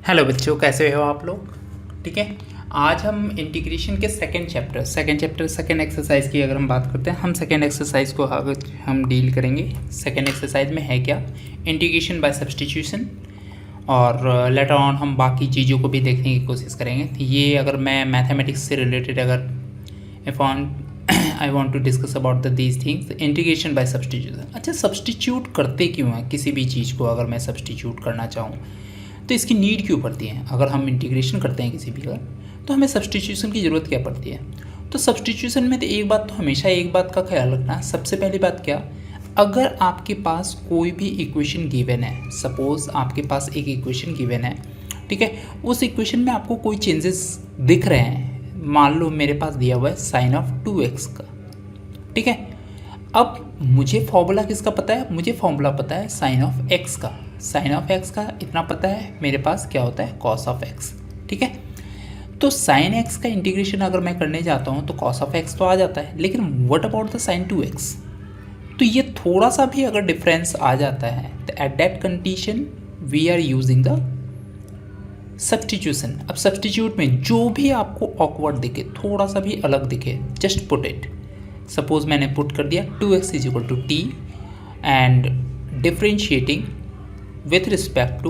Hello बच्चों, कैसे हो आप लोग। ठीक है, आज हम इंटीग्रेशन के सेकंड एक्सरसाइज की अगर हम बात करते हैं, हम सेकंड एक्सरसाइज को हम डील करेंगे। सेकंड एक्सरसाइज में है क्या, इंटीग्रेशन बाय सब्स्टिट्यूशन, और लेटर ऑन हम बाकी चीज़ों को भी देखने की कोशिश करेंगे। तो ये अगर मैं मैथमेटिक्स से रिलेटेड अगर I want to discuss about these things, integration by substitution. अच्छा, सब्स्टिट्यूट करते क्यों हैं किसी भी चीज़ को, अगर मैं सब्स्टिट्यूट करना चाहूँ तो इसकी नीड क्यों पड़ती है। अगर हम इंटीग्रेशन करते हैं किसी भी का, तो हमें सब्स्टिट्यूशन की ज़रूरत क्या पड़ती है। तो सब्स्टिट्यूशन में तो एक बात तो हमेशा एक बात का ख्याल रखना, सबसे पहली बात क्या, अगर आपके पास कोई भी इक्वेशन गिवन है, सपोज़ आपके पास एक इक्वेशन गिवन है, ठीक है, उस इक्वेशन में आपको कोई चेंजेस दिख रहे हैं। मान लो मेरे पास दिया हुआ है साइन ऑफ 2x का, ठीक है। अब मुझे फॉर्मूला किसका पता है, मुझे फॉर्मूला पता है साइन ऑफ x का। साइन ऑफ x का इतना पता है मेरे पास, क्या होता है कॉस ऑफ x, ठीक है। तो साइन x का इंटीग्रेशन अगर मैं करने जाता हूँ तो कॉस ऑफ x तो आ जाता है, लेकिन what about the sign 2x। तो ये थोड़ा सा भी अगर डिफरेंस आ जाता है तो at that condition we are using the substitution. अब सब्स्टिट्यूट में जो भी आपको ऑकवर्ड दिखे, थोड़ा सा भी अलग दिखे, जस्ट पुट इट। सपोज मैंने पुट कर दिया 2x is equal to t and differentiating with respect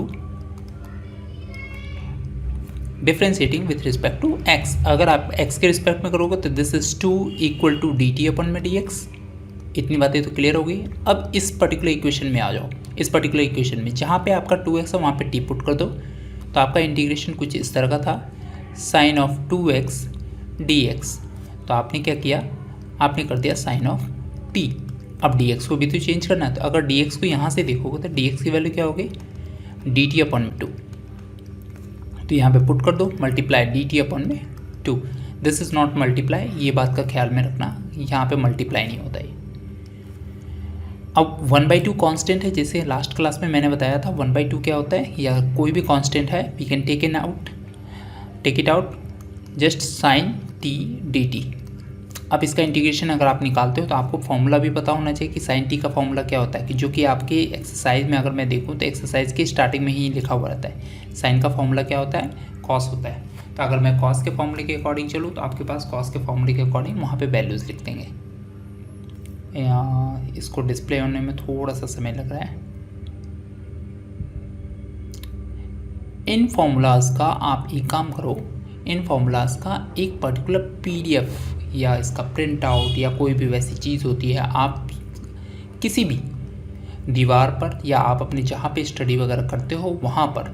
to x। अगर आप x के रिस्पेक्ट में करोगे तो this is 2 equal to D T अपन में डी एक्स। इतनी बातें तो क्लियर हो गई। अब इस पर्टिकुलर इक्वेशन में आ जाओ। इस पर्टिकुलर इक्वेशन में जहाँ पे आपका 2x है वहाँ पे t पुट कर दो, तो आपका इंटीग्रेशन कुछ इस तरह का था, साइन ऑफ 2x dx। तो आपने क्या किया, आपने कर दिया साइन ऑफ t। अब dx को भी तो चेंज करना है, तो अगर dx को यहाँ से देखोगे तो dx की वैल्यू क्या होगी, dt अपॉन में 2। तो यहाँ पे पुट कर दो, मल्टीप्लाई dt अपॉन में 2। दिस इज़ नॉट मल्टीप्लाई, ये बात का ख्याल में रखना, यहाँ पे मल्टीप्लाई नहीं होता है। अब 1/2 कांस्टेंट है, जैसे लास्ट क्लास में मैंने बताया था 1/2 क्या होता है, या कोई भी कांस्टेंट है we can take it out just sine t dt। अब इसका इंटीग्रेशन अगर आप निकालते हो तो आपको फॉर्मूला भी पता होना चाहिए कि साइन टी का फॉर्मूला क्या होता है, कि जो कि आपके एक्सरसाइज में अगर मैं देखूँ तो एक्सरसाइज के स्टार्टिंग में ही लिखा हुआ रहता है। साइन का फॉर्मूला क्या होता है, कॉस होता है। तो अगर मैं कॉस के फॉर्मूले के अकॉर्डिंग चलूँ तो आपके पास कॉस के फॉर्मूले के अकॉर्डिंग वहाँ पर वैल्यूज़ लिख देंगे। इसको डिस्प्ले होने में थोड़ा सा समय लग रहा है। इन फॉर्मूलाज का आप एक काम करो, इन फॉर्मूलाज का एक पर्टिकुलर PDF या इसका प्रिंट आउट या कोई भी वैसी चीज़ होती है, आप किसी भी दीवार पर या आप अपने जहाँ पे स्टडी वगैरह करते हो वहाँ पर,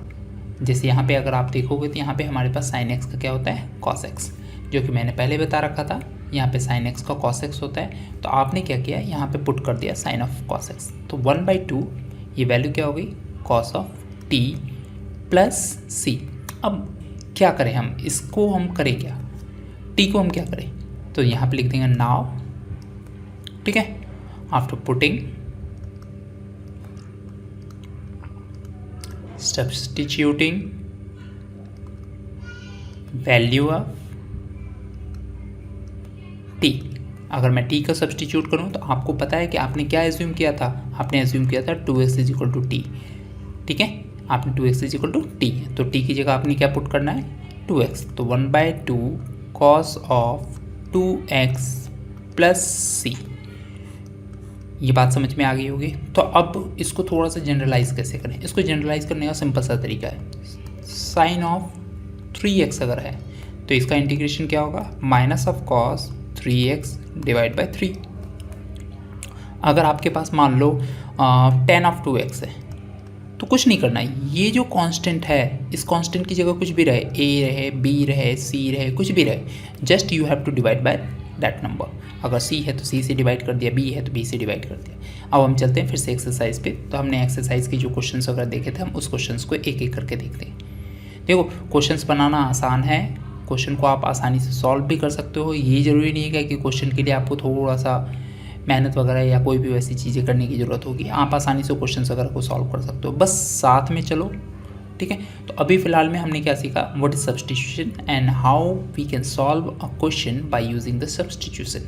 जैसे यहाँ पे अगर आप देखोगे तो यहाँ पे हमारे पास साइन एक्स का क्या होता है, कॉस एक्स, जो कि मैंने पहले बता रखा था। यहाँ पे साइन एक्स का कॉस एक्स होता है, तो आपने क्या किया, यहाँ पे पुट कर दिया साइन ऑफ कॉस एक्स। तो 1/2 ये वैल्यू क्या हो गई, cos of T plus C. अब क्या करें हम, इसको हम करें क्या, टी को हम क्या करें, तो यहाँ पे लिख देंगे नाउ, ठीक है। After putting substituting value of T. अगर मैं टी का सब्स्टिट्यूट करूँ तो आपको पता है कि आपने क्या एज्यूम किया था, आपने एज्यूम किया था 2x is equal to T, ठीक है। आपने 2x is equal to T, तो टी की जगह आपने क्या पुट करना है, 2x। तो 1/2 कॉस ऑफ 2x प्लस सी। ये बात समझ में आ गई होगी। तो अब इसको थोड़ा सा जनरलाइज कैसे करें, इसको जनरलाइज करने का सिंपल सा तरीका है, साइन ऑफ 3x अगर है तो इसका इंटीग्रेशन क्या होगा, minus of cos 3x divide by 3। अगर आपके पास मान लो 10 ऑफ 2x है तो कुछ नहीं करना है, ये जो कांस्टेंट है इस कांस्टेंट की जगह कुछ भी रहे, a रहे, b रहे, c रहे, कुछ भी रहे, just you have to divide by that number. अगर c है तो c से डिवाइड कर दिया, b है तो b से डिवाइड कर दिया। अब हम चलते हैं फिर से एक्सरसाइज पे। तो हमने एक्सरसाइज के जो क्वेश्चंस वगैरह देखे थे, हम उस क्वेश्चंस को एक एक करके देखते हैं। देखो, क्वेश्चंस बनाना आसान है, क्वेश्चन को आप आसानी से सॉल्व भी कर सकते हो। ये ज़रूरी नहीं है कि क्वेश्चन के लिए आपको थोड़ा सा मेहनत वगैरह या कोई भी वैसी चीज़ें करने की ज़रूरत होगी, आप आसानी से क्वेश्चन वगैरह को सॉल्व कर सकते हो, बस साथ में चलो, ठीक है। तो अभी फ़िलहाल में हमने क्या सीखा, what is substitution and how we can solve a question by using the substitution.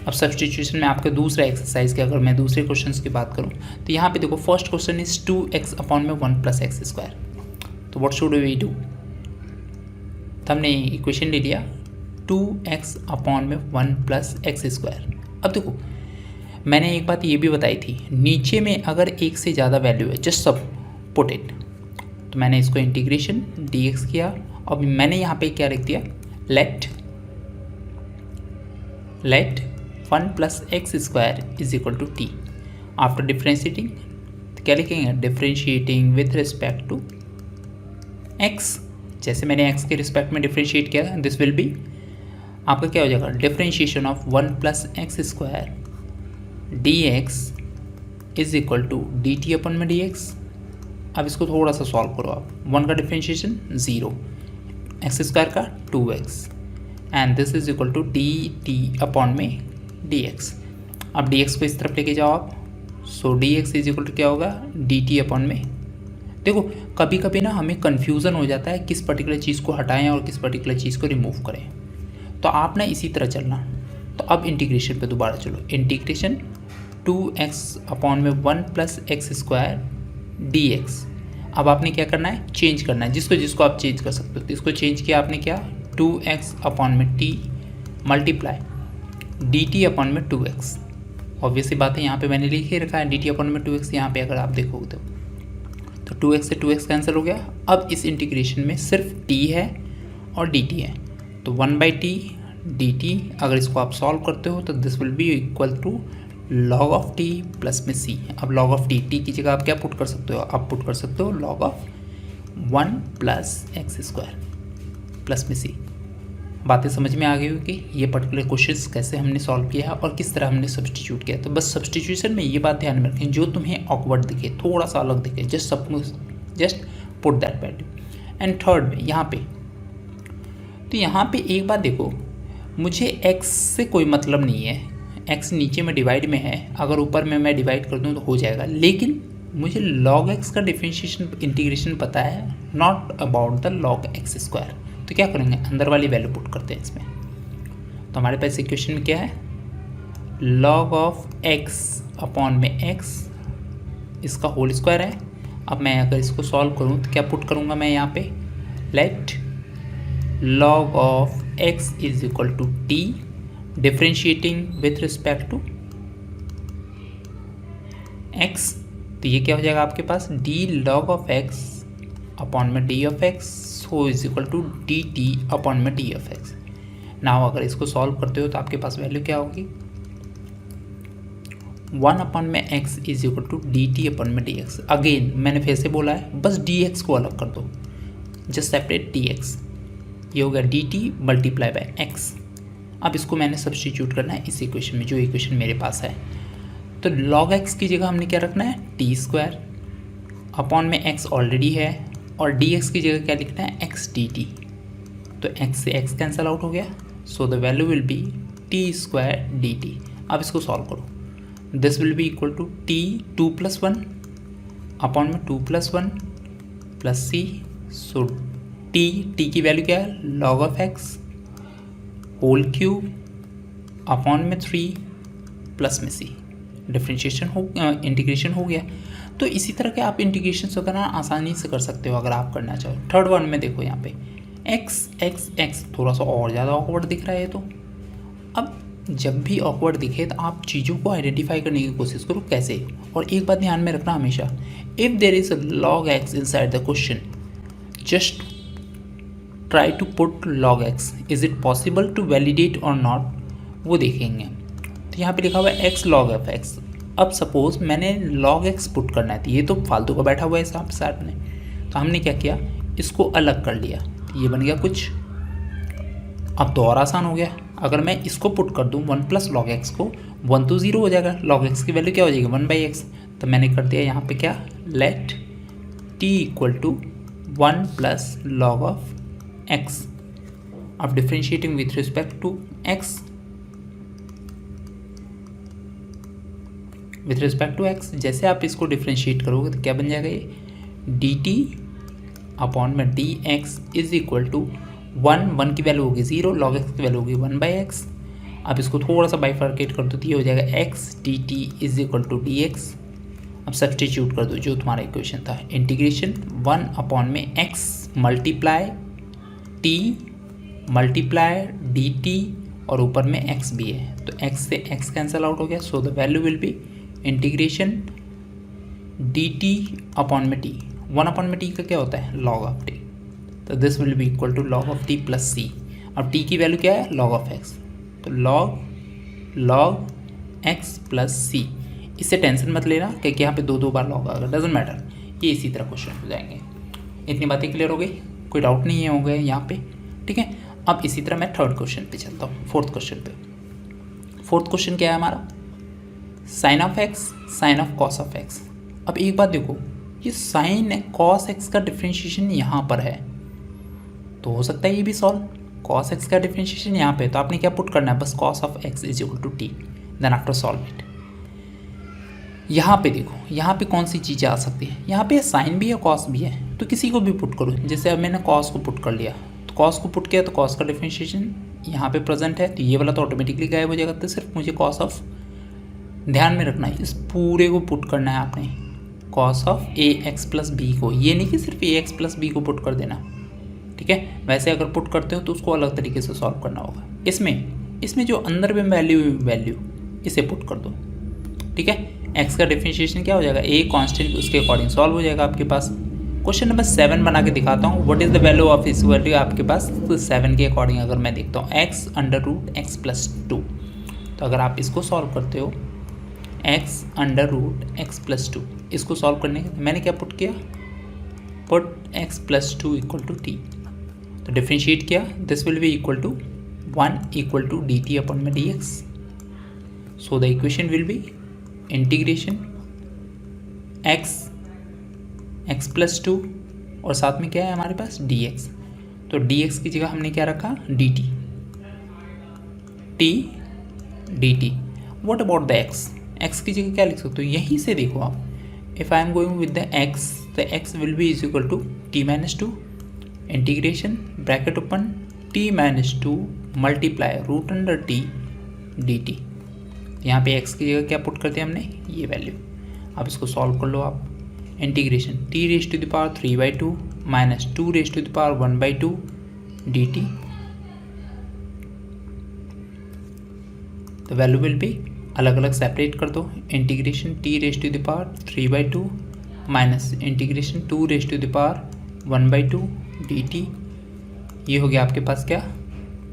अब सब्स्टिट्यूशन में आपके दूसरा एक्सरसाइज के अगर मैं दूसरे क्वेश्चन की बात करूँ तो यहाँ पे देखो, first question is 2x upon में 1 + x²। तो व्हाट शुड वी डू, तो हमने इक्वेशन ले लिया 2x अपॉन में 1 प्लस एक्स स्क्वायर। अब देखो मैंने एक बात ये भी बताई थी, नीचे में अगर एक से ज़्यादा वैल्यू है जस्ट सब पुट इट, तो मैंने इसको इंटीग्रेशन dx किया। अब मैंने यहाँ पे क्या लिख दिया, let 1 plus x square is equal to t. After differentiating क्या लिखेंगे, differentiating with respect to x, जैसे मैंने x के रिस्पेक्ट में डिफ्रेंशिएट किया, दिस विल बी आपका क्या हो जाएगा, differentiation of 1 plus x square dx is equal to dt upon में dx। अब इसको थोड़ा सा सॉल्व करो आप, 1 का डिफ्रेंशिएशन 0, एक्स स्क्वायर का 2x and this is equal to dt upon में dx। अब dx को इस तरफ लेके जाओ आप, सो dx इज इक्वल टू क्या होगा, dt अपॉन में। देखो कभी कभी ना हमें कन्फ्यूज़न हो जाता है किस पर्टिकुलर चीज़ को हटाएं और किस पर्टिकुलर चीज़ को रिमूव करें, तो आप ना इसी तरह चलना। तो अब इंटीग्रेशन पे दोबारा चलो, इंटीग्रेशन 2x अपॉन में 1 प्लस एक्स स्क्वायर dx। अब आपने क्या करना है, चेंज करना है, जिसको जिसको आप चेंज कर सकते हो। तो इसको चेंज किया आपने, क्या 2x अपॉन में t मल्टीप्लाई dt अपॉन में 2x। ऑब्वियसली बात है, यहाँ पे मैंने लिख ही रखा है dt अपॉन में 2x, यहाँ पे अगर आप देखोगे तो 2x से 2x कैंसिल हो गया। अब इस इंटीग्रेशन में सिर्फ t है और dt है, तो 1/t dt, अगर इसको आप सॉल्व करते हो तो this will be equal to log of t plus में c। अब log ऑफ t की जगह आप क्या पुट कर सकते हो, आप पुट कर सकते हो log of 1 plus x square plus में c। बातें समझ में आ गई होगी ये पर्टिकुलर क्वेश्चंस कैसे हमने सॉल्व किया है और किस तरह हमने सब्स्टिट्यूट किया। तो बस सब्स्टिट्यूशन में ये बात ध्यान में रखें, जो तुम्हें ऑकवर्ड दिखे, थोड़ा सा अलग दिखे, just put that value. And third में यहाँ पे, तो यहाँ पे एक बात देखो, मुझे x से कोई मतलब नहीं है, x नीचे में डिवाइड में है, अगर ऊपर में मैं डिवाइड कर दूँ तो हो जाएगा, लेकिन मुझे log x का डिफरेंशिएशन इंटीग्रेशन पता है, not about the log x square. तो क्या करेंगे, अंदर वाली वैल्यू पुट करते हैं इसमें। तो हमारे पास इक्वेशन में क्या है, log ऑफ x अपॉन में x, इसका होल स्क्वायर है। अब मैं अगर इसको सॉल्व करूँ तो क्या पुट करूँगा मैं यहाँ पे, let log of x is equal to t differentiating with respect to x। तो ये क्या हो जाएगा आपके पास, d log of x upon में d of x, so is equal to dt upon में d ऑफ x। नाउ अगर इसको सॉल्व करते हो तो आपके पास वैल्यू क्या होगी, 1 अपॉन में x is equal to dt upon में dx। अगेन मैंने फिर से बोला है, बस dx को अलग कर दो, जस्ट सेपरेट dx, ये हो गया dt मल्टीप्लाई बाय x। अब इसको मैंने सब्स्टिट्यूट करना है इस इक्वेशन में, जो इक्वेशन मेरे पास है। तो log x की जगह हमने क्या रखना है, t स्क्वायर अपॉन में x ऑलरेडी है, और dx की जगह क्या लिखना है, x dt। तो x से x कैंसिल आउट हो गया, so the value will be t square dt। अब इसको सॉल्व करो, this will be equal to t 2 plus 1 upon में 2 plus 1 plus c। So t की वैल्यू क्या है, log of x whole cube upon में 3 प्लस में c। डिफ्रेंशिएशन हो, इंटीग्रेशन हो गया। तो इसी तरह के आप इंटीग्रेशन वगैरह आसानी से कर सकते हो अगर आप करना चाहो। थर्ड वन में देखो यहाँ पे x थोड़ा सा और ज़्यादा ऑकवर्ड दिख रहा है। तो अब जब भी ऑकवर्ड दिखे तो आप चीज़ों को आइडेंटिफाई करने की कोशिश करो कैसे। और एक बात ध्यान में रखना हमेशा, if there is a log x inside the question, just try to put log x, is it possible to validate और नॉट, वो देखेंगे। तो यहाँ पे लिखा हुआ है x log of x। अब सपोज मैंने log x पुट करना है, तो ये तो फालतू का बैठा हुआ है हिसाब साथ में, तो हमने क्या किया, इसको अलग कर लिया, तो ये बन गया कुछ। अब तो और आसान हो गया, अगर मैं इसको पुट कर दूँ 1 प्लस log x को, 1 तो 0 हो जाएगा, log x की वैल्यू क्या हो जाएगी 1/x। तो मैंने कर दिया यहाँ पे क्या, let t equal to 1 plus log of x। अब differentiating with respect to x, with respect to x, जैसे आप इसको डिफ्रेंशिएट करोगे तो क्या बन जाएगा, ये dt अपॉन में dx इज इक्वल टू 1 की वैल्यू होगी 0, log x की वैल्यू होगी 1/x। अब इसको थोड़ा सा बाइफर्केट कर दो तो ये हो जाएगा x dt is equal to dx। अब सब्सटीट्यूट कर दो जो तुम्हारा इक्वेशन था, integration 1/x multiply t multiply d t और ऊपर में x भी है तो x से x कैंसिल आउट हो गया, so the value will be integration D T upon में टी। 1 में टी का क्या होता है log ऑफ टी, तो this will be equal to log of T plus C. अब टी की वैल्यू क्या है log ऑफ x, तो log x प्लस सी। इससे टेंशन मत लेना क्योंकि यहाँ पे दो बार log आएगा, डजेंट मैटर, ये इसी तरह क्वेश्चन हो जाएंगे। इतनी बातें क्लियर हो गई, कोई डाउट नहीं है हो गए यहाँ पे, ठीक है। अब इसी तरह मैं थर्ड क्वेश्चन पे चलता हूँ, फोर्थ क्वेश्चन पे। फोर्थ क्वेश्चन क्या है हमारा, sine of x sine of cos of x. अब एक बात देखो, ये साइन कॉस एक्स का डिफ्रेंशिएशन यहाँ पर है तो हो सकता है ये भी सॉल्व। कॉस एक्स का डिफ्रेंशिएशन यहाँ पे, तो आपने क्या पुट करना है, बस cos of x is equal to t, then after solve it. यहाँ पे देखो, यहाँ पे कौन सी चीज़ें आ सकती है, यहाँ पे साइन भी है कॉस भी है, तो किसी को भी पुट करो। जैसे अब मैंने कॉस को पुट कर लिया, तो कॉस को पुट किया तो कॉस का डिफरेंशिएशन यहाँ पे प्रेजेंट है, तो ये वाला तो ऑटोमेटिकली गायब हो जाएगा। तो सिर्फ मुझे कॉस ऑफ, ध्यान में रखना है, इस पूरे को पुट करना है आपने, cos of a x plus b को, ये नहीं कि सिर्फ ए एक्स प्लस बी को पुट कर देना, ठीक है। वैसे अगर पुट करते हो तो उसको अलग तरीके से सॉल्व करना होगा। इसमें जो अंदर में वैल्यू इसे पुट कर दो, ठीक है। एक्स का डिफरेंशिएशन क्या हो जाएगा, ए कांस्टेंट, उसके अकॉर्डिंग सॉल्व हो जाएगा आपके पास। क्वेश्चन नंबर 7 बना के दिखाता हूँ, what is the value of इस वैल्यू आपके पास, तो 7 के अकॉर्डिंग अगर मैं देखता हूँ x under root X plus 2, तो अगर आप इसको सॉल्व करते हो x under root X plus 2, इसको सॉल्व करने के मैंने क्या पुट किया, put x plus 2 equal to T, तो डिफ्रेंशिएट किया, this will be equal to 1 equal to D T upon में D X. So the equation will be integration x plus 2 और साथ में क्या है हमारे पास dx, तो dx की जगह हमने क्या रखा dt, dt। What about the x की जगह क्या लिख सकते हो, यहीं से देखो आप, if I am going with the x will be is equal to t minus 2 integration bracket open t minus 2 multiply root under t dt। यहाँ पे x की जगह क्या पुट करते हैं हमने, ये वैल्यू। अब इसको सॉल्व कर लो आप, integration t raise to the power 3/2 minus 2 raise to the power 1/2 dt, तो वैल्यू विल बी अलग अलग सेपरेट कर दो, integration t raise to the power 3/2 minus integration 2 raise to the power 1/2 dt। ये हो गया आपके पास क्या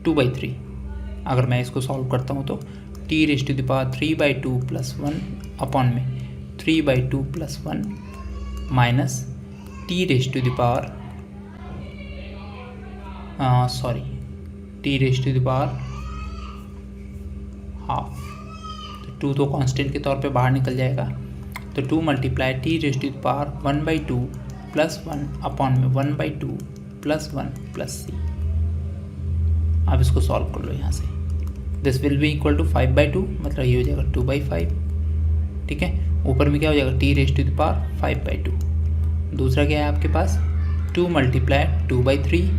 2/3। अगर मैं इसको सॉल्व करता हूँ तो t raise to the power 3/2 plus 1 upon में 3/2 plus 1 minus t raise to the power t raise to the power half, तो 2 तो कांस्टेंट के तौर पे बाहर निकल जाएगा, तो 2 multiply t raise to the power 1/2 plus 1 upon में 1/2 प्लस 1 प्लस c। अब इसको सॉल्व कर लो यहाँ से, this will be equal to 5/2, मतलब ये हो जाएगा 2/5, ठीक है। ऊपर में क्या हो जाएगा t raise to the power 5/2। दूसरा क्या है आपके पास 2 multiply 2/3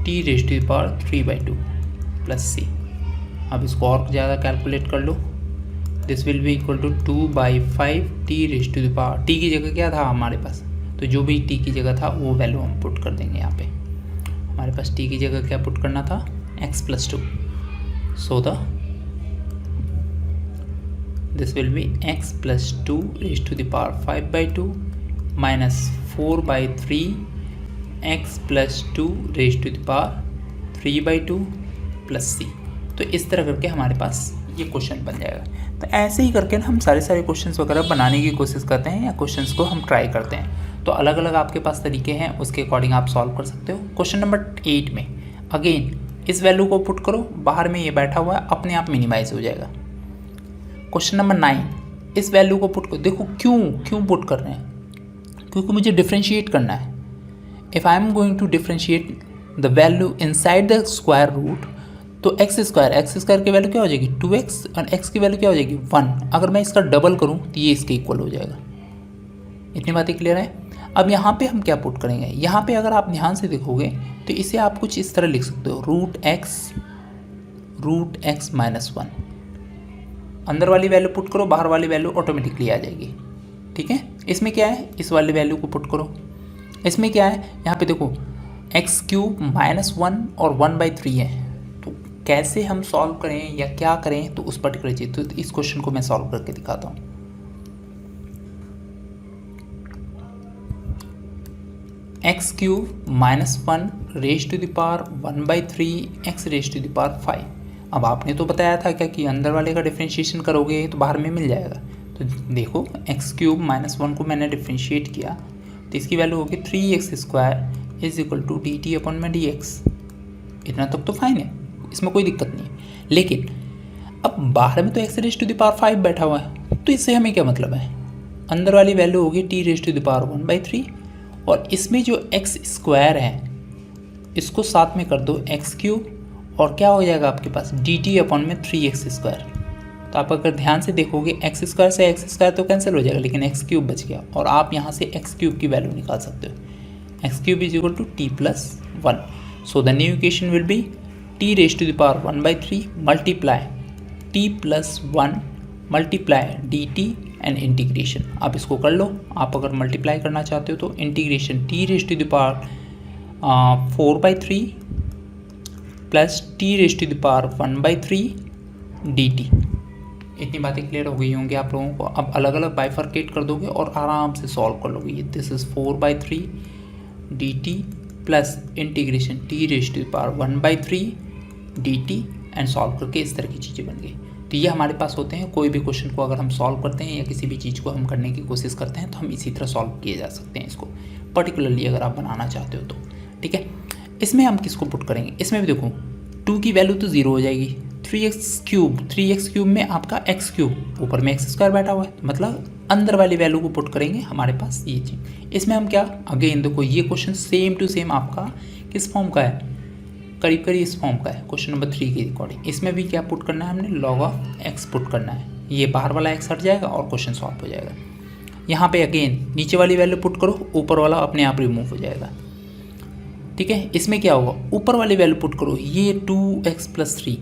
t raise to the power 3/2 plus c। अब इसको और ज़्यादा कैलकुलेट कर लो, this will be equal to 2/5 t raise to the power, t की जगह क्या था हमारे पास, तो जो भी t की जगह था वो वैल्यू हम पुट कर देंगे। यहाँ पे हमारे पास t की जगह क्या पुट करना था, x plus 2, so the this will be x plus 2 raised to the power 5/2 minus 4/3 x plus 2 raised to the power 3/2 plus c। तो इस तरह करके हमारे पास ये क्वेश्चन बन जाएगा। तो ऐसे ही करके हम सारे क्वेश्चंस वगैरह बनाने की कोशिश करते हैं या क्वेश्चंस को हम ट्राई करते हैं। तो अलग अलग आपके पास तरीके हैं, उसके अकॉर्डिंग आप सॉल्व कर सकते हो। क्वेश्चन नंबर 8 में अगेन इस वैल्यू को पुट करो, बाहर में ये बैठा हुआ है अपने आप मिनिमाइज हो जाएगा। क्वेश्चन नंबर 9 इस वैल्यू को पुट करो, देखो क्यों पुट कर रहे हैं, क्योंकि मुझे डिफ्रेंशिएट करना है। If I am going to differentiate the value inside the square root, तो एक्स स्क्वायर की वैल्यू क्या हो जाएगी 2x और x की वैल्यू क्या हो जाएगी 1। अगर मैं इसका डबल करूं तो ये इसके इक्वल हो जाएगा। इतनी बातें क्लियर है। अब यहाँ पे हम क्या पुट करेंगे, यहाँ पे अगर आप ध्यान से देखोगे तो इसे आप कुछ इस तरह लिख सकते हो, रूट एक्स माइनस 1। अंदर वाली वैल्यू पुट करो, बाहर वाली वैल्यू ऑटोमेटिकली आ जाएगी। ठीक है। इसमें क्या है, इस वाले वैल्यू को पुट करो। इसमें क्या है, यहाँ पे देखो x³ -1 और 1/3 है, तो कैसे हम सॉल्व करें या क्या करें, तो उस पर्टिकुलर चीज़, तो इस क्वेश्चन को मैं सॉल्व करके दिखाता हूँ। x³ -1 raise to the power 1/3 x raise to the power 5। अब आपने तो बताया था क्या कि अंदर वाले का डिफ्रेंशिएशन करोगे तो बाहर में मिल जाएगा। तो देखो x³ -1 को मैंने डिफ्रेंशिएट किया तो इसकी वैल्यू होगी 3x² = dt/dx। इतना तक तो फाइन है, इसमें कोई दिक्कत नहीं है। लेकिन अब बाहर में तो x raise to the power 5 बैठा हुआ है, तो इससे हमें क्या मतलब है, अंदर वाली वैल्यू होगी t raise to the power 1/3 और इसमें जो x² है इसको साथ में कर दो x³ और क्या हो जाएगा आपके पास dt/3x²। तो आप अगर ध्यान से देखोगे x² से x² तो कैंसिल हो जाएगा, लेकिन x³ बच गया और आप यहाँ से x³ की वैल्यू निकाल सकते हो। x³ = t+1। So the new equation will be t raise to the power 1/3 multiply t+1 multiply dt and integration. आप इसको कर लो। आप अगर मल्टीप्लाई करना चाहते हो तो integration t raise to the power 4/3 प्लस t raise to the power 1/3 dt। इतनी बातें क्लियर हो गई होंगी आप लोगों को। अब अलग अलग बाइफर्केट कर दोगे और आराम से सॉल्व कर लोगे। ये this is 4/3 dt plus integration t raise to the power 1/3 dt and solve करके इस तरह की चीज़ें बन गई। तो ये हमारे पास होते हैं। कोई भी क्वेश्चन को अगर हम सॉल्व करते हैं या किसी भी चीज़ को हम करने की कोशिश करते हैं तो हम इसी तरह सॉल्व किए जा सकते हैं इसको, पर्टिकुलरली अगर आप बनाना चाहते हो तो। ठीक है, इसमें हम किसको पुट करेंगे, इसमें भी देखो 2 की वैल्यू तो 0 हो जाएगी। 3x³ में आपका x³ ऊपर में x² बैठा हुआ है, मतलब अंदर वाली वैल्यू को पुट करेंगे हमारे पास ये चीज़। इसमें हम क्या, अगेन देखो ये क्वेश्चन सेम टू सेम आपका किस फॉर्म का है, करीब करीब इस फॉर्म का है, क्वेश्चन नंबर 3 के अकॉर्डिंग। इसमें भी क्या पुट करना है हमने, log x पुट करना है। ये बाहर वाला x हट जाएगा और क्वेश्चन सॉल्व हो जाएगा। यहाँ पे अगेन नीचे वाली वैल्यू पुट करो, ऊपर वाला अपने आप रिमूव हो जाएगा। ठीक है, इसमें क्या होगा, ऊपर वाली वैल्यू पुट करो, ये 2x + 3,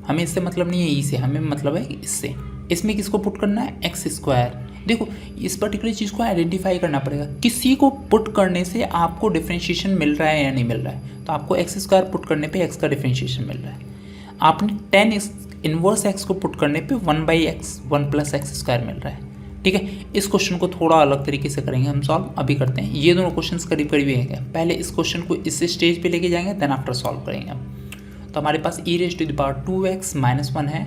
हमें इससे मतलब नहीं है ई से, हमें मतलब है इससे। इसमें किसको पुट करना है, x²। देखो इस पर्टिकुलर चीज़ को आइडेंटिफाई करना पड़ेगा, किसी को पुट करने से आपको डिफरेंशिएशन मिल रहा है या नहीं मिल रहा है। तो आपको x² पुट करने पे x का डिफरेंशिएशन मिल रहा है। आपने 10 इनवर्स x को पुट करने पे 1/x 1 + x² मिल रहा है। ठीक है, इस क्वेश्चन को थोड़ा अलग तरीके से करेंगे हम सॉल्व, अभी करते हैं। ये दोनों क्वेश्चंस करीब करीब हैं। पहले इस क्वेश्चन को इस स्टेज पे लेके जाएंगे, देन आफ्टर सॉल्व करेंगे हम। तो हमारे पास e raise to the power 2x - 1 है,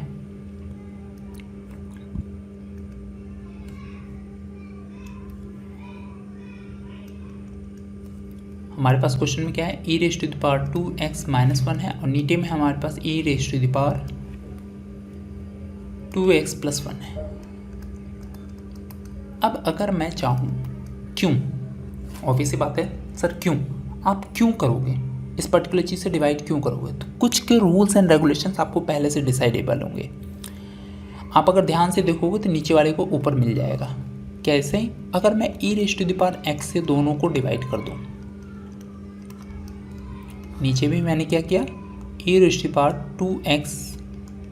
हमारे पास क्वेश्चन में क्या है, e raise to the power 2x - 1 है और नीचे में हमारे पास e raise to the power 2x + 1 है। अब अगर मैं चाहूँ, क्यों, ऑब्वियस बात है सर क्यों, आप क्यों करोगे इस पर्टिकुलर चीज़ से डिवाइड क्यों करोगे, तो कुछ के रूल्स एंड रेगुलेशंस आपको पहले से डिसाइडेबल होंगे। आप अगर ध्यान से देखोगे तो नीचे वाले को ऊपर मिल जाएगा। कैसे, अगर मैं e raise to the power x से दोनों को डिवाइड कर दूँ, नीचे भी मैंने क्या किया, e raise to the power 2x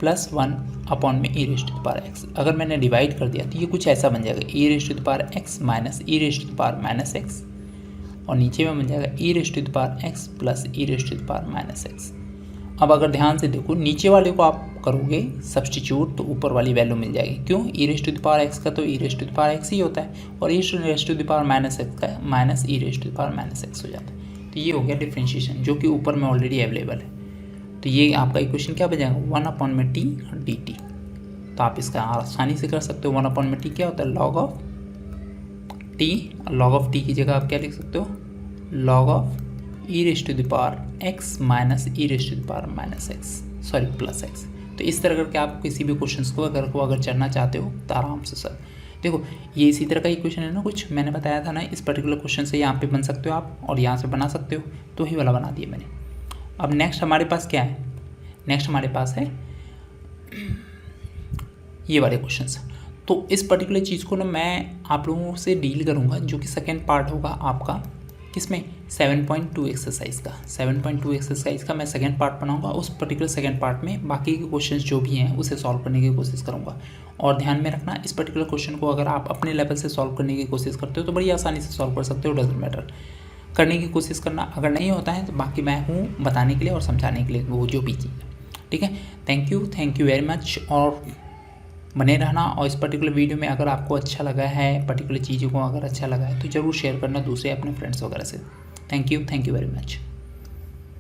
+ 1 upon में e raise to the power x, अगर मैंने डिवाइड कर दिया तो ये कुछ ऐसा बन जाएगा, e raise to the power x minus e raise to the power -x, और नीचे में बन जाएगा e raise to the power x plus e raise to the power -x। अब अगर ध्यान से देखो नीचे वाले को आप करोगे सब्स्टिट्यूट तो ऊपर वाली वैल्यू मिल जाएगी। क्यों, e raise to the power x का तो e raise to the power x ही होता है और e raise to the power -x का minus e raise to the power -x हो जाता है। तो ये हो गया डिफ्रेंशिएशन, जो कि ऊपर में ऑलरेडी अवेलेबल है। तो ये आपका इक्वेशन क्या बन जाएगा, 1/t dt। तो आप इसका आसानी से कर सकते हो। 1/t क्या होता है, log of t, log of t की जगह आप क्या लिख सकते हो, log of e raise to the power x minus e raise to the power -x, sorry plus x। तो इस तरह करके आप किसी भी क्वेश्चंस को अगर चढ़ना चाहते हो तो आराम से सर देखो ये इसी तरह का इक्वेशन है ना, कुछ मैंने बताया था ना, इस पर्टिकुलर क्वेश्चन से यहाँ पे बन सकते हो आप और यहाँ से बना सकते हो, तो ही वाला बना दिया मैंने। अब नेक्स्ट हमारे पास क्या है, नेक्स्ट हमारे पास है ये वाले क्वेश्चंस। तो इस पर्टिकुलर चीज़ को ना मैं आप लोगों से डील करूँगा, जो कि सेकेंड पार्ट होगा आपका किसमें 7.2 एक्सरसाइज का 7.2 एक्सरसाइज का मैं सेकेंड पार्ट बनाऊंगा। उस पर्टिकुलर सेकेंड पार्ट में बाकी के क्वेश्चंस जो भी हैं उसे सॉल्व करने की कोशिश करूंगा। और ध्यान में रखना, इस पर्टिकुलर क्वेश्चन को अगर आप अपने लेवल से सॉल्व करने की कोशिश करते हो तो बड़ी आसानी से सॉल्व कर सकते हो, डजंट मैटर, करने की कोशिश करना। अगर नहीं होता है तो बाकी मैं हूँ बताने के लिए और समझाने के लिए, वो जो भी चीज़। ठीक है, थैंक यू वेरी मच। और बने रहना। और इस पर्टिकुलर वीडियो में अगर आपको अच्छा लगा है, पर्टिकुलर चीज़ों को अगर अच्छा लगा है तो ज़रूर शेयर करना दूसरे अपने फ्रेंड्स वगैरह से। Thank you very much.